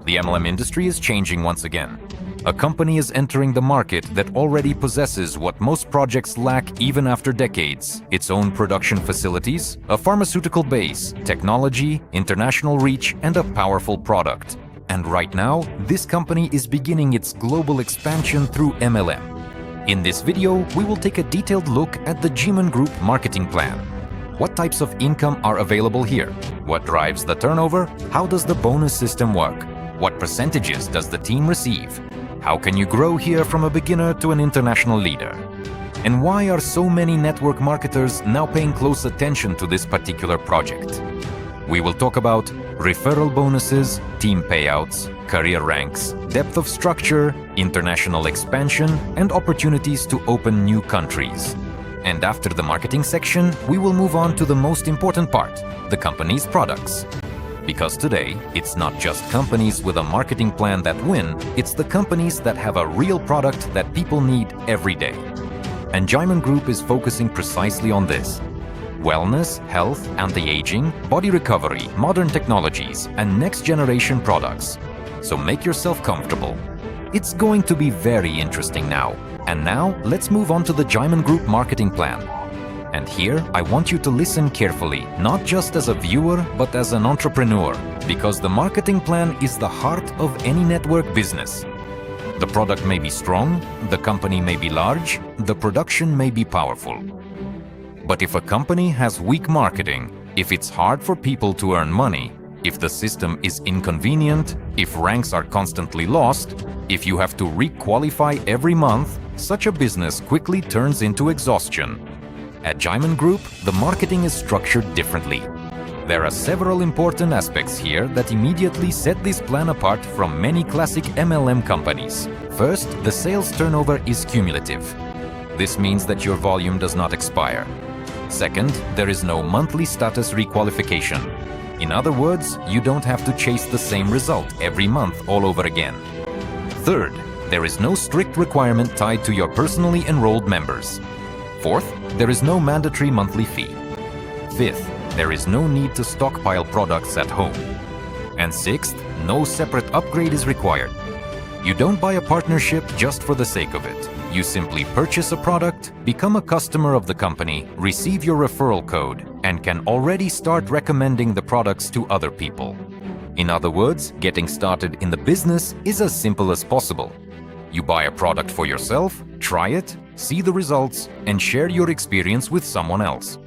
The MLM industry is changing once again. A company is entering the market that already possesses what most projects lack even after decades: its own production facilities, a pharmaceutical base, technology, international reach, and a powerful product. And right now, this company is beginning its global expansion through MLM. In this video, we will take a detailed look at the Jimon Group marketing plan. What types of income are available here? What drives the turnover? How does the bonus system work? What percentages does the team receive? How can you grow here from a beginner to an international leader? And why are so many network marketers now paying close attention to this particular project? We will talk about referral bonuses, team payouts, career ranks, depth of structure, international expansion, and opportunities to open new countries. And after the marketing section, we will move on to the most important part, the company's products. Because today, it's not just companies with a marketing plan that win, it's the companies that have a real product that people need every day. And Jimon Group is focusing precisely on this: wellness, health, anti-aging, body recovery, modern technologies, and next-generation products. So make yourself comfortable. It's going to be very interesting now. And now, let's move on to the Jimon Group marketing plan. And here, I want you to listen carefully, not just as a viewer, but as an entrepreneur, because the marketing plan is the heart of any network business. The product may be strong, the company may be large, the production may be powerful. But if a company has weak marketing, if it's hard for people to earn money, if the system is inconvenient, if ranks are constantly lost, if you have to re-qualify every month, such a business quickly turns into exhaustion. At Jimon Group, the marketing is structured differently. There are several important aspects here that immediately set this plan apart from many classic MLM companies. First, the sales turnover is cumulative. This means that your volume does not expire. Second, there is no monthly status requalification. In other words, you don't have to chase the same result every month all over again. Third, there is no strict requirement tied to your personally enrolled members. Fourth, there is no mandatory monthly fee. Fifth, there is no need to stockpile products at home. And sixth, no separate upgrade is required. You don't buy a partnership just for the sake of it. You simply purchase a product, become a customer of the company, receive your referral code, and can already start recommending the products to other people. In other words, getting started in the business is as simple as possible. You buy a product for yourself, try it, see the results, and share your experience with someone else.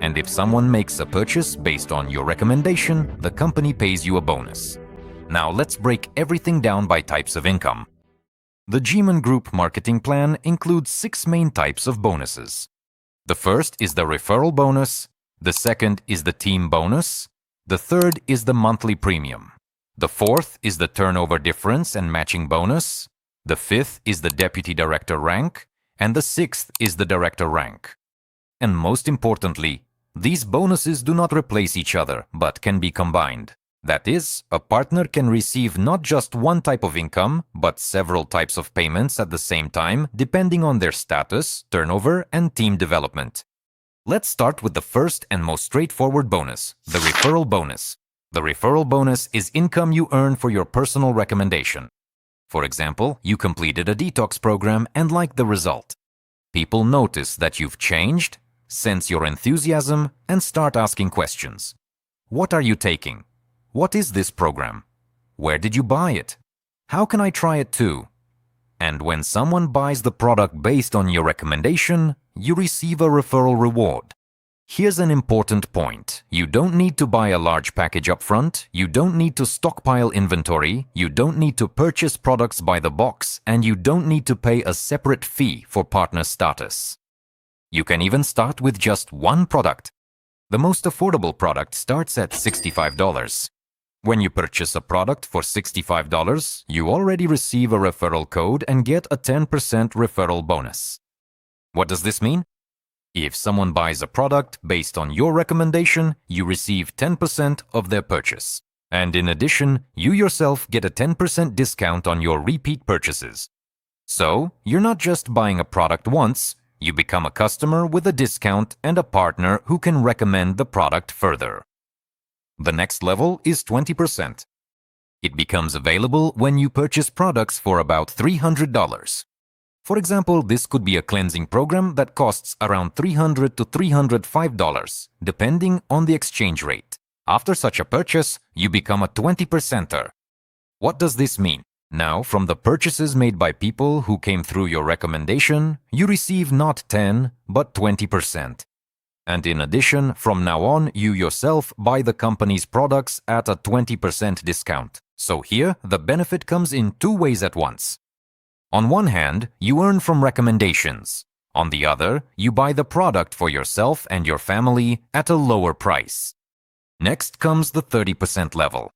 And if someone makes a purchase based on your recommendation, the company pays you a bonus. Now let's break everything down by types of income. The Jimon Group marketing plan includes 6 main types of bonuses. The first is the referral bonus, the second is the team bonus, the third is the monthly premium, the fourth is the turnover difference and matching bonus, the fifth is the deputy director rank, and the sixth is the director rank. And most importantly, these bonuses do not replace each other, but can be combined. That is, a partner can receive not just one type of income, but several types of payments at the same time, depending on their status, turnover, and team development. Let's start with the first and most straightforward bonus, the referral bonus. The referral bonus is income you earn for your personal recommendation. For example, you completed a detox program and like the result. People notice that you've changed, sense your enthusiasm, and start asking questions. What are you taking? What is this program? Where did you buy it? How can I try it too? And when someone buys the product based on your recommendation, you receive a referral reward. Here's an important point. You don't need to buy a large package upfront, you don't need to stockpile inventory, you don't need to purchase products by the box, and you don't need to pay a separate fee for partner status. You can even start with just one product. The most affordable product starts at $65. When you purchase a product for $65, you already receive a referral code and get a 10% referral bonus. What does this mean? If someone buys a product based on your recommendation, you receive 10% of their purchase. And in addition, you yourself get a 10% discount on your repeat purchases. So, you're not just buying a product once, you become a customer with a discount and a partner who can recommend the product further. The next level is 20%. It becomes available when you purchase products for about $300. For example, this could be a cleansing program that costs around $300 to $305, depending on the exchange rate. After such a purchase, you become a 20%er. What does this mean? Now, from the purchases made by people who came through your recommendation, you receive not 10, but 20%. And in addition, from now on, you yourself buy the company's products at a 20% discount. So here, the benefit comes in two ways at once. On one hand, you earn from recommendations. On the other, you buy the product for yourself and your family at a lower price. Next comes the 30% level.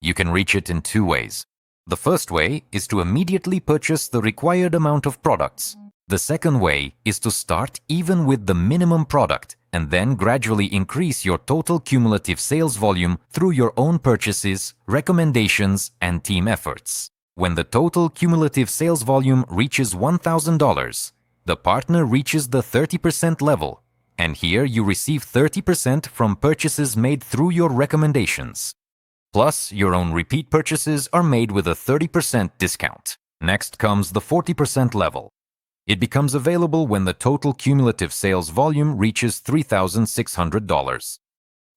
You can reach it in two ways. The first way is to immediately purchase the required amount of products. The second way is to start even with the minimum product and then gradually increase your total cumulative sales volume through your own purchases, recommendations, and team efforts. When the total cumulative sales volume reaches $1,000, the partner reaches the 30% level, and here you receive 30% from purchases made through your recommendations. Plus, your own repeat purchases are made with a 30% discount. Next comes the 40% level. It becomes available when the total cumulative sales volume reaches $3,600.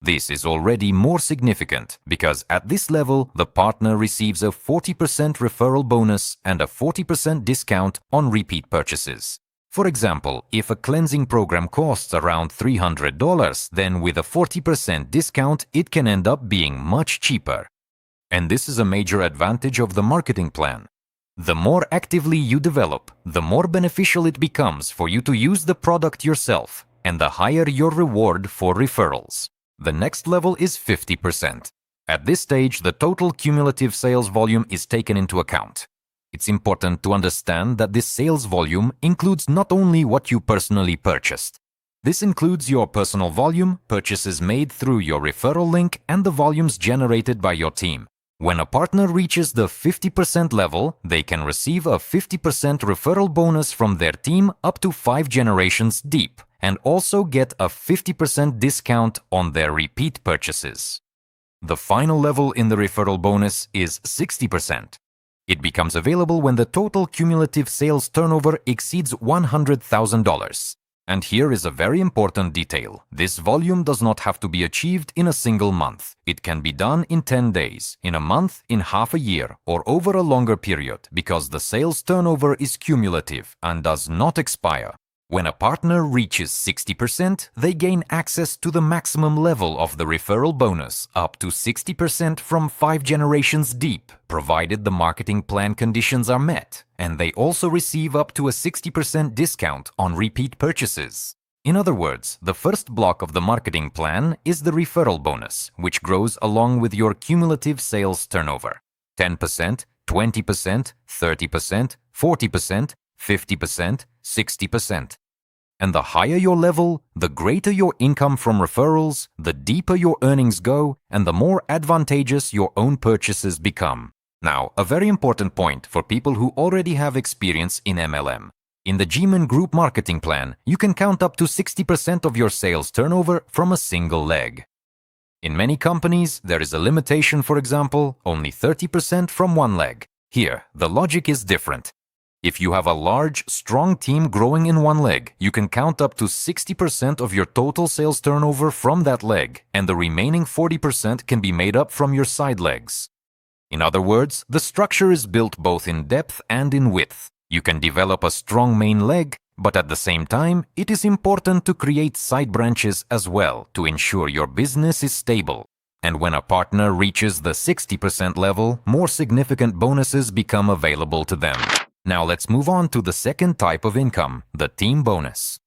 This is already more significant because at this level, the partner receives a 40% referral bonus and a 40% discount on repeat purchases. For example, if a cleansing program costs around $300, then with a 40% discount, it can end up being much cheaper. And this is a major advantage of the marketing plan. The more actively you develop, the more beneficial it becomes for you to use the product yourself, and the higher your reward for referrals. The next level is 50%. At this stage, the total cumulative sales volume is taken into account. It's important to understand that this sales volume includes not only what you personally purchased. This includes your personal volume, purchases made through your referral link, and the volumes generated by your team. When a partner reaches the 50% level, they can receive a 50% referral bonus from their team up to 5 generations deep, and also get a 50% discount on their repeat purchases. The final level in the referral bonus is 60%. It becomes available when the total cumulative sales turnover exceeds $100,000. And here is a very important detail. This volume does not have to be achieved in a single month. It can be done in 10 days, in a month, in half a year, or over a longer period, because the sales turnover is cumulative and does not expire. When a partner reaches 60%, they gain access to the maximum level of the referral bonus, up to 60% from 5 generations deep, provided the marketing plan conditions are met, and they also receive up to a 60% discount on repeat purchases. In other words, the first block of the marketing plan is the referral bonus, which grows along with your cumulative sales turnover. 10%, 20%, 30%, 40%, 50%, 60%. And the higher your level, the greater your income from referrals, the deeper your earnings go, and the more advantageous your own purchases become. Now, a very important point for people who already have experience in MLM. In the Gimon group marketing plan, you can count up to 60% of your sales turnover from a single leg. In many companies, there is a limitation, for example, only 30% from one leg. Here, the logic is different. If you have a large, strong team growing in one leg, you can count up to 60% of your total sales turnover from that leg, and the remaining 40% can be made up from your side legs. In other words, the structure is built both in depth and in width. You can develop a strong main leg, but at the same time, it is important to create side branches as well to ensure your business is stable. And when a partner reaches the 60% level, more significant bonuses become available to them. Now let's move on to the second type of income, the team bonus.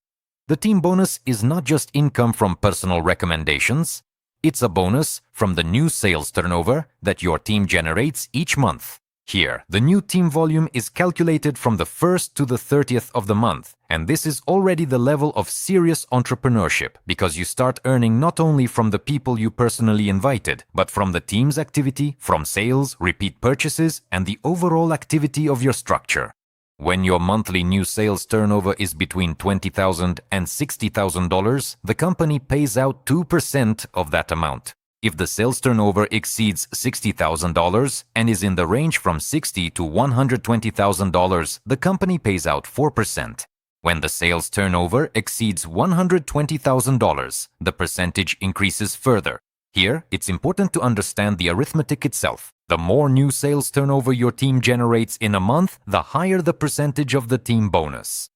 The team bonus is not just income from personal recommendations, it's a bonus from the new sales turnover that your team generates each month. Here, the new team volume is calculated from the 1st to the 30th of the month, and this is already the level of serious entrepreneurship because you start earning not only from the people you personally invited, but from the team's activity, from sales, repeat purchases, and the overall activity of your structure. When your monthly new sales turnover is between $20,000 and $60,000, the company pays out 2% of that amount. If the sales turnover exceeds $60,000 and is in the range from $60,000 to $120,000, the company pays out 4%. When the sales turnover exceeds $120,000, the percentage increases further. Here, it's important to understand the arithmetic itself. The more new sales turnover your team generates in a month, the higher the percentage of the team bonus.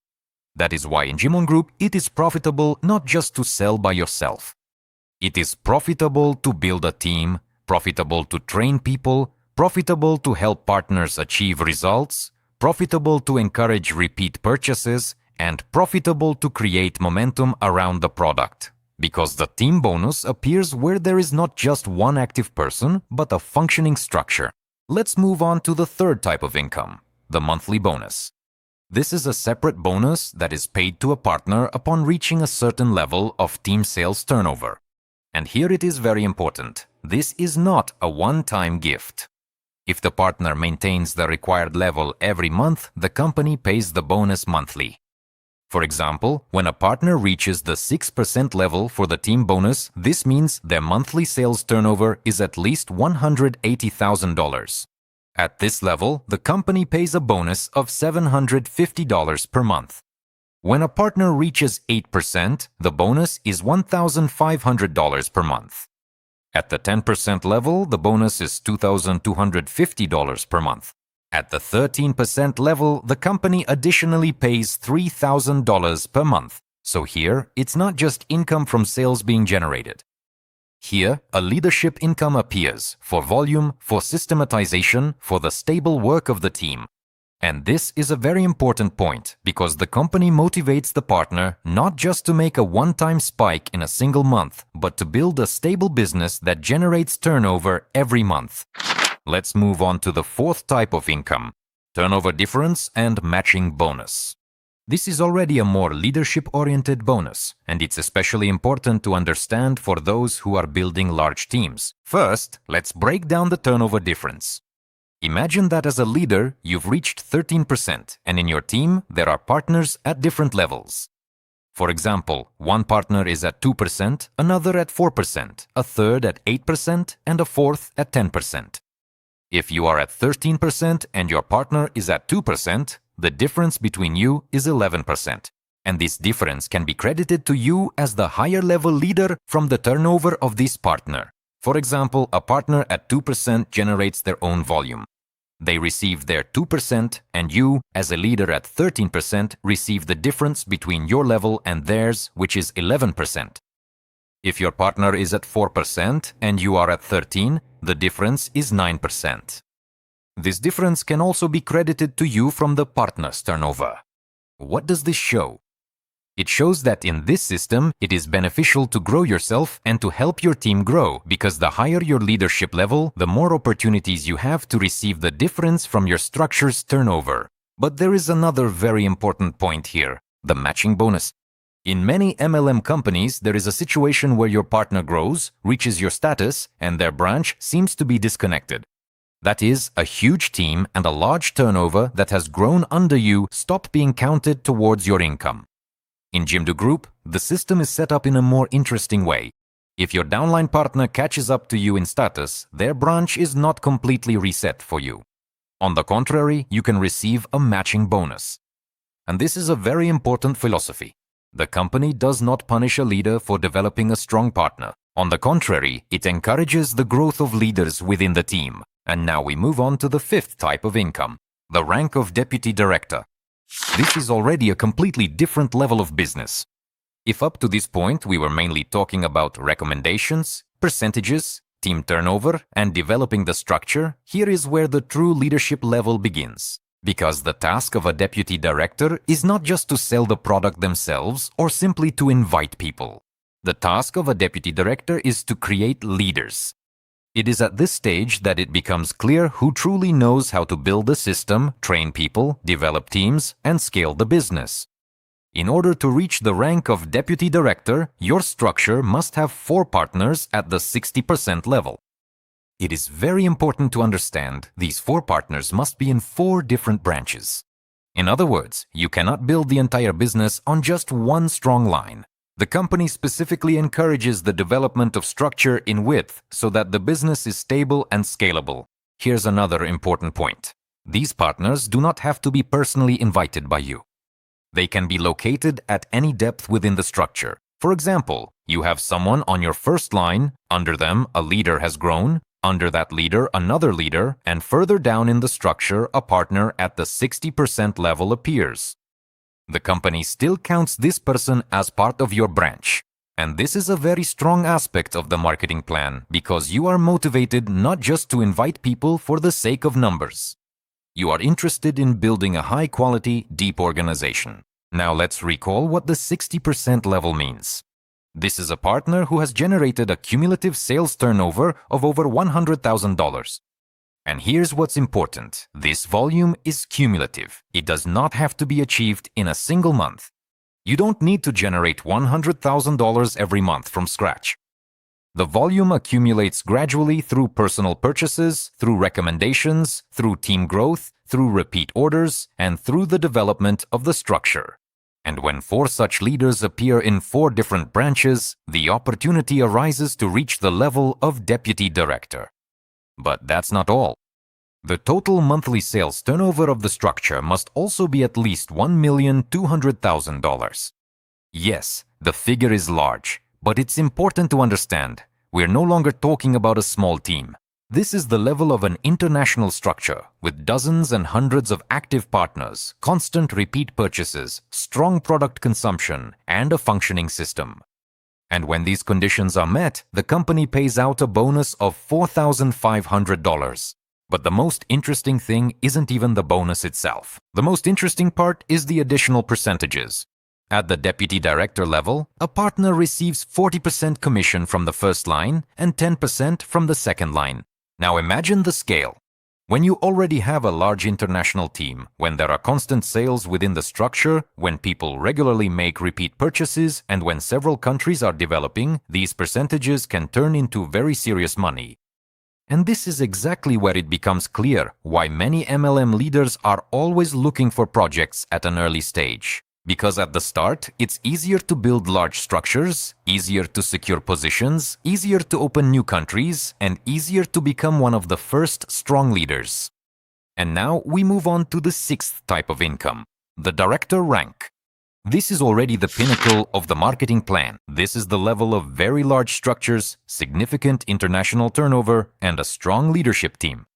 That is why in Jimon Group, it is profitable not just to sell by yourself. It is profitable to build a team, profitable to train people, profitable to help partners achieve results, profitable to encourage repeat purchases, and profitable to create momentum around the product. Because the team bonus appears where there is not just one active person, but a functioning structure. Let's move on to the third type of income, the monthly bonus. This is a separate bonus that is paid to a partner upon reaching a certain level of team sales turnover. And here it is very important. This is not a one-time gift. If the partner maintains the required level every month, the company pays the bonus monthly. For example, when a partner reaches the 6% level for the team bonus, this means their monthly sales turnover is at least $180,000. At this level, the company pays a bonus of $750 per month. When a partner reaches 8%, the bonus is $1,500 per month. At the 10% level, the bonus is $2,250 per month. At the 13% level, the company additionally pays $3,000 per month. So here, it's not just income from sales being generated. Here, a leadership income appears for volume, for systematization, for the stable work of the team. And this is a very important point because the company motivates the partner not just to make a one-time spike in a single month, but to build a stable business that generates turnover every month. Let's move on to the fourth type of income, turnover difference and matching bonus. This is already a more leadership-oriented bonus, and it's especially important to understand for those who are building large teams. First, let's break down the turnover difference. Imagine that as a leader, you've reached 13%, and in your team, there are partners at different levels. For example, one partner is at 2%, another at 4%, a third at 8%, and a fourth at 10%. If you are at 13% and your partner is at 2%, the difference between you is 11%. And this difference can be credited to you as the higher level leader from the turnover of this partner. For example, a partner at 2% generates their own volume. They receive their 2% and you, as a leader at 13%, receive the difference between your level and theirs, which is 11%. If your partner is at 4% and you are at 13%, the difference is 9%. This difference can also be credited to you from the partner's turnover. What does this show? It shows that in this system, it is beneficial to grow yourself and to help your team grow because the higher your leadership level, the more opportunities you have to receive the difference from your structure's turnover. But there is another very important point here, the matching bonus. In many MLM companies, there is a situation where your partner grows, reaches your status, and their branch seems to be disconnected. That is, a huge team and a large turnover that has grown under you stop being counted towards your income. In Jimdo Group, the system is set up in a more interesting way. If your downline partner catches up to you in status, their branch is not completely reset for you. On the contrary, you can receive a matching bonus. And this is a very important philosophy. The company does not punish a leader for developing a strong partner. On the contrary, it encourages the growth of leaders within the team. And now we move on to the fifth type of income, the rank of deputy director. This is already a completely different level of business. If up to this point we were mainly talking about recommendations, percentages, team turnover, and developing the structure, here is where the true leadership level begins. Because the task of a deputy director is not just to sell the product themselves or simply to invite people. The task of a deputy director is to create leaders. It is at this stage that it becomes clear who truly knows how to build a system, train people, develop teams, and scale the business. In order to reach the rank of deputy director, your structure must have 4 partners at the 60% level. It is very important to understand these 4 partners must be in 4 different branches. In other words, you cannot build the entire business on just one strong line. The company specifically encourages the development of structure in width so that the business is stable and scalable. Here's another important point. These partners do not have to be personally invited by you. They can be located at any depth within the structure. For example, you have someone on your first line, under them a leader has grown, under that leader another leader, and further down in the structure a partner at the 60% level appears. The company still counts this person as part of your branch. And this is a very strong aspect of the marketing plan because you are motivated not just to invite people for the sake of numbers. You are interested in building a high-quality, deep organization. Now let's recall what the 60% level means. This is a partner who has generated a cumulative sales turnover of over $100,000. And here's what's important. This volume is cumulative. It does not have to be achieved in a single month. You don't need to generate $100,000 every month from scratch. The volume accumulates gradually through personal purchases, through recommendations, through team growth, through repeat orders, and through the development of the structure. And when 4 such leaders appear in 4 different branches, the opportunity arises to reach the level of deputy director. But that's not all. The total monthly sales turnover of the structure must also be at least $1,200,000. Yes, the figure is large, but it's important to understand. We're no longer talking about a small team. This is the level of an international structure with dozens and hundreds of active partners, constant repeat purchases, strong product consumption, and a functioning system. And when these conditions are met, the company pays out a bonus of $4,500. But the most interesting thing isn't even the bonus itself. The most interesting part is the additional percentages. At the deputy director level, a partner receives 40% commission from the first line and 10% from the second line. Now imagine the scale. When you already have a large international team, when there are constant sales within the structure, when people regularly make repeat purchases, and when several countries are developing, these percentages can turn into very serious money. And this is exactly where it becomes clear why many MLM leaders are always looking for projects at an early stage. Because at the start, it's easier to build large structures, easier to secure positions, easier to open new countries, and easier to become one of the first strong leaders. And now we move on to the 6th type of income, the director rank. This is already the pinnacle of the marketing plan. This is the level of very large structures, significant international turnover, and a strong leadership team.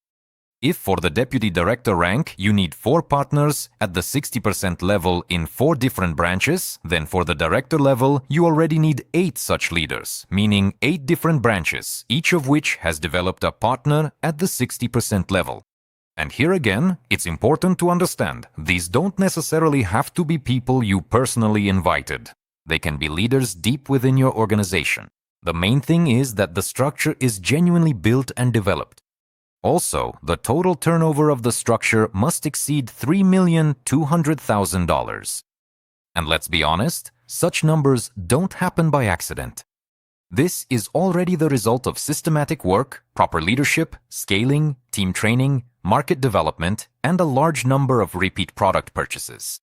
If for the deputy director rank you need 4 partners at the 60% level in 4 different branches, then for the director level you already need 8 such leaders, meaning 8 different branches, each of which has developed a partner at the 60% level. And here again, it's important to understand, these don't necessarily have to be people you personally invited. They can be leaders deep within your organization. The main thing is that the structure is genuinely built and developed. Also, the total turnover of the structure must exceed $3,200,000. And let's be honest, such numbers don't happen by accident. This is already the result of systematic work, proper leadership, scaling, team training, market development, and a large number of repeat product purchases.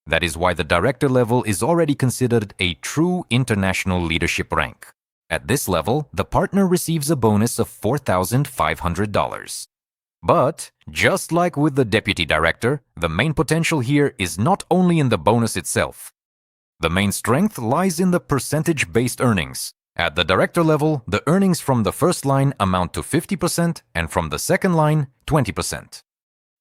That is why the director level is already considered a true international leadership rank. At this level, the partner receives a bonus of $4,500. But, just like with the deputy director, the main potential here is not only in the bonus itself. The main strength lies in the percentage-based earnings. At the director level, the earnings from the first line amount to 50% and from the second line, 20%.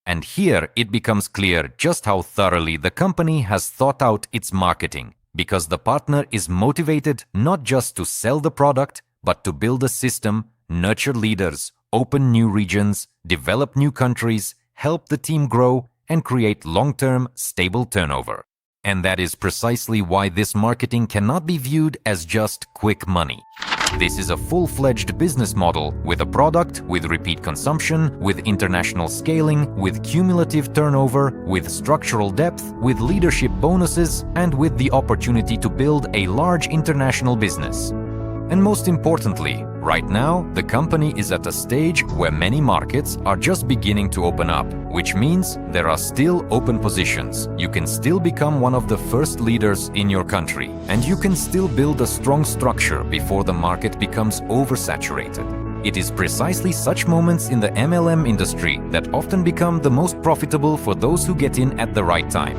And here it becomes clear just how thoroughly the company has thought out its marketing. Because the partner is motivated not just to sell the product, but to build a system, nurture leaders, open new regions, develop new countries, help the team grow, and create long-term, stable turnover. And that is precisely why this marketing cannot be viewed as just quick money. This is a full-fledged business model with a product, with repeat consumption, with international scaling, with cumulative turnover, with structural depth, with leadership bonuses, and with the opportunity to build a large international business. And most importantly, right now, the company is at a stage where many markets are just beginning to open up, which means there are still open positions. You can still become one of the first leaders in your country, and you can still build a strong structure before the market becomes oversaturated. It is precisely such moments in the MLM industry that often become the most profitable for those who get in at the right time.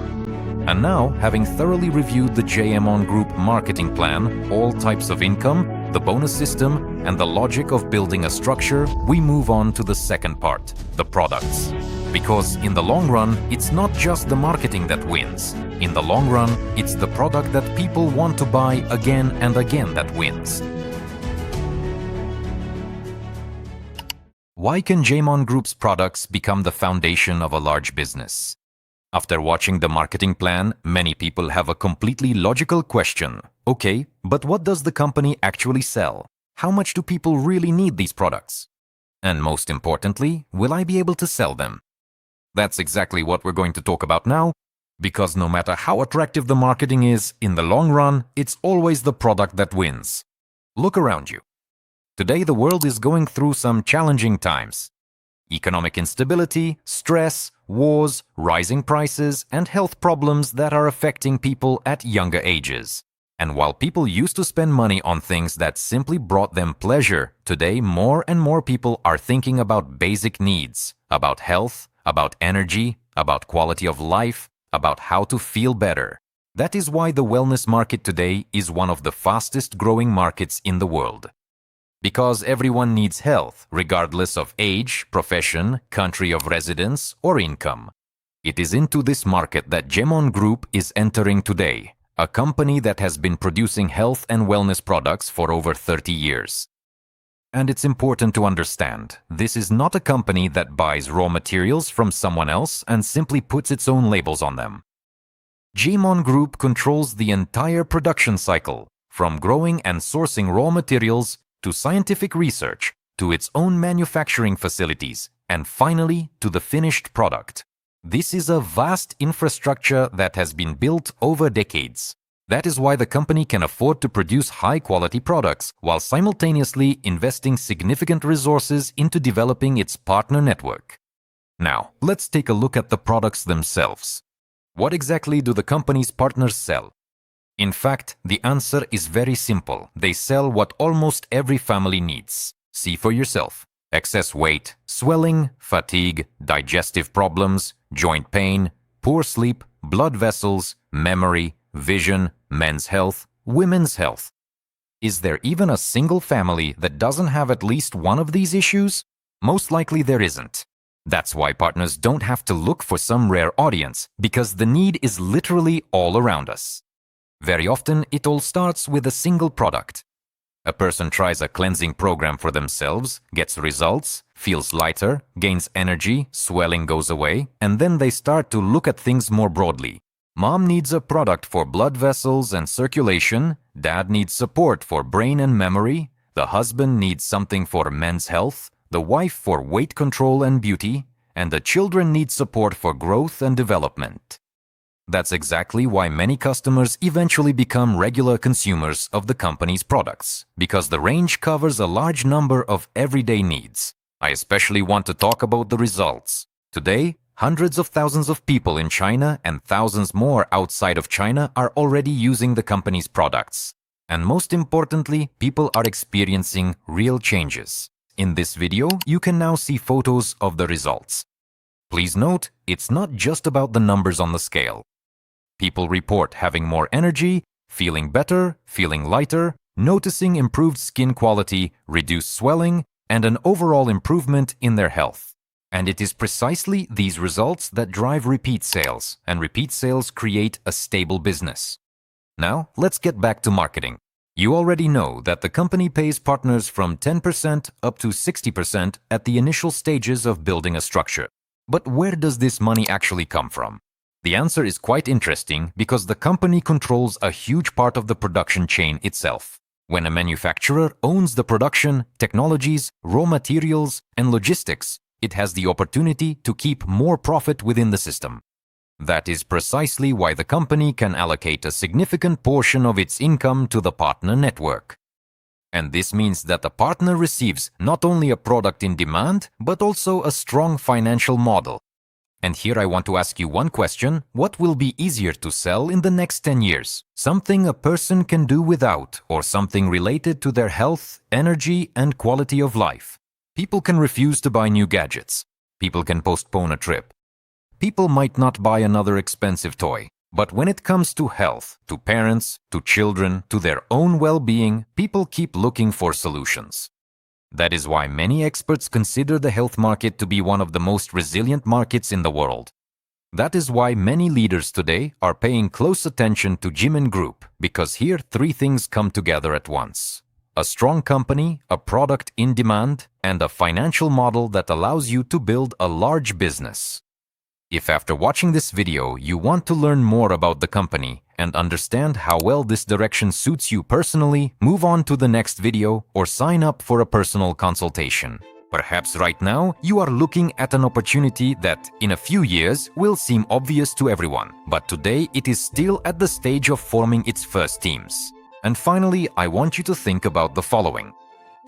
And now, having thoroughly reviewed the Jimon Group marketing plan, all types of income, the bonus system, and the logic of building a structure, we move on to the second part, the products. Because in the long run, it's not just the marketing that wins. In the long run, it's the product that people want to buy again and again that wins. Why can Jimon Group's products become the foundation of a large business? After watching the marketing plan, many people have a completely logical question. Okay, but what does the company actually sell? How much do people really need these products? And most importantly, will I be able to sell them? That's exactly what we're going to talk about now, because no matter how attractive the marketing is, in the long run, it's always the product that wins. Look around you. Today, the world is going through some challenging times. Economic instability, stress, wars, rising prices, and health problems that are affecting people at younger ages. And while people used to spend money on things that simply brought them pleasure, today more and more people are thinking about basic needs, about health, about energy, about quality of life, about how to feel better. That is why the wellness market today is one of the fastest growing markets in the world. Because everyone needs health, regardless of age, profession, country of residence, or income. It is into this market that Jimon Group is entering today, a company that has been producing health and wellness products for over 30 years. And it's important to understand, this is not a company that buys raw materials from someone else and simply puts its own labels on them. Jimon Group controls the entire production cycle, from growing and sourcing raw materials to scientific research, to its own manufacturing facilities, and finally to the finished product. This is a vast infrastructure that has been built over decades. That is why the company can afford to produce high-quality products while simultaneously investing significant resources into developing its partner network. Now, let's take a look at the products themselves. What exactly do the company's partners sell? In fact, the answer is very simple. They sell what almost every family needs. See for yourself. Excess weight, swelling, fatigue, digestive problems, joint pain, poor sleep, blood vessels, memory, vision, men's health, women's health. Is there even a single family that doesn't have at least one of these issues? Most likely there isn't. That's why partners don't have to look for some rare audience, because the need is literally all around us. Very often, it all starts with a single product. A person tries a cleansing program for themselves, gets results, feels lighter, gains energy, swelling goes away, and then they start to look at things more broadly. Mom needs a product for blood vessels and circulation, dad needs support for brain and memory, the husband needs something for men's health, the wife for weight control and beauty, and the children need support for growth and development. That's exactly why many customers eventually become regular consumers of the company's products, because the range covers a large number of everyday needs. I especially want to talk about the results. Today, hundreds of thousands of people in China and thousands more outside of China are already using the company's products. And most importantly, people are experiencing real changes. In this video, you can now see photos of the results. Please note, it's not just about the numbers on the scale. People report having more energy, feeling better, feeling lighter, noticing improved skin quality, reduced swelling, and an overall improvement in their health. And it is precisely these results that drive repeat sales, and repeat sales create a stable business. Now, let's get back to marketing. You already know that the company pays partners from 10% up to 60% at the initial stages of building a structure. But where does this money actually come from? The answer is quite interesting because the company controls a huge part of the production chain itself. When a manufacturer owns the production, technologies, raw materials, and logistics, it has the opportunity to keep more profit within the system. That is precisely why the company can allocate a significant portion of its income to the partner network. And this means that the partner receives not only a product in demand, but also a strong financial model. And here I want to ask you one question: what will be easier to sell in the next 10 years? Something a person can do without, or something related to their health, energy, and quality of life? People can refuse to buy new gadgets. People can postpone a trip. People might not buy another expensive toy. But when it comes to health, to parents, to children, to their own well-being, people keep looking for solutions. That is why many experts consider the health market to be one of the most resilient markets in the world. That is why many leaders today are paying close attention to Jimon Group, because here three things come together at once: a strong company, a product in demand, and a financial model that allows you to build a large business. If after watching this video you want to learn more about the company and understand how well this direction suits you personally, move on to the next video or sign up for a personal consultation. Perhaps right now you are looking at an opportunity that, in a few years, will seem obvious to everyone, but today it is still at the stage of forming its first teams. And finally, I want you to think about the following.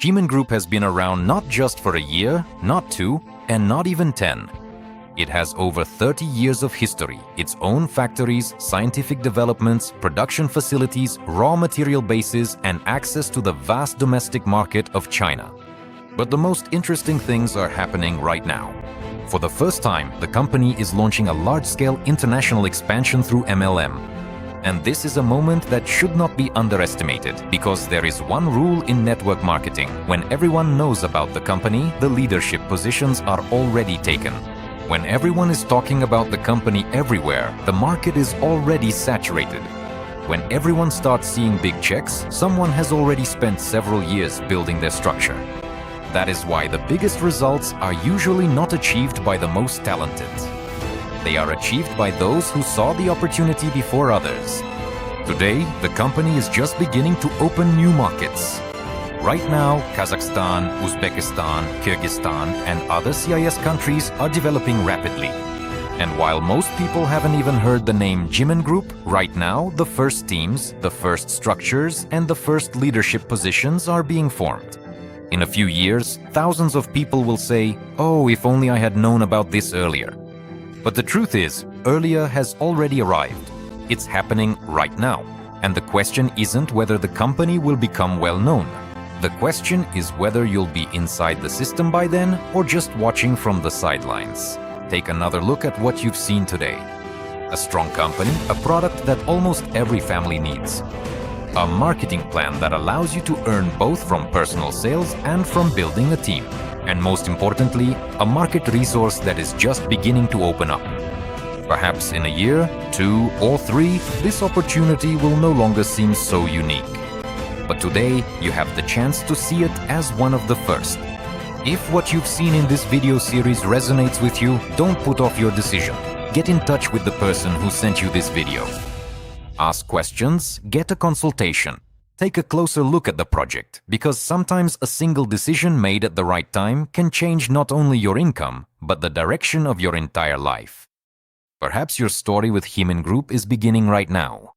Jimon Group has been around not just for a year, not 2, and not even 10. It has over 30 years of history, its own factories, scientific developments, production facilities, raw material bases, and access to the vast domestic market of China. But the most interesting things are happening right now. For the first time, the company is launching a large-scale international expansion through MLM. And this is a moment that should not be underestimated, because there is one rule in network marketing: when everyone knows about the company, the leadership positions are already taken. When everyone is talking about the company everywhere, the market is already saturated. When everyone starts seeing big checks, someone has already spent several years building their structure. That is why the biggest results are usually not achieved by the most talented. They are achieved by those who saw the opportunity before others. Today, the company is just beginning to open new markets. Right now, Kazakhstan, Uzbekistan, Kyrgyzstan, and other CIS countries are developing rapidly. And while most people haven't even heard the name Jimon Group, right now the first teams, the first structures, and the first leadership positions are being formed. In a few years, thousands of people will say, "Oh, if only I had known about this earlier." But the truth is, earlier has already arrived. It's happening right now. And the question isn't whether the company will become well known. The question is whether you'll be inside the system by then or just watching from the sidelines. Take another look at what you've seen today. A strong company, a product that almost every family needs. A marketing plan that allows you to earn both from personal sales and from building a team. And most importantly, a market resource that is just beginning to open up. Perhaps in a year, 2, or 3, this opportunity will no longer seem so unique. But today, you have the chance to see it as one of the first. If what you've seen in this video series resonates with you, don't put off your decision. Get in touch with the person who sent you this video. Ask questions, get a consultation. Take a closer look at the project, because sometimes a single decision made at the right time can change not only your income, but the direction of your entire life. Perhaps your story with Jimon Group is beginning right now.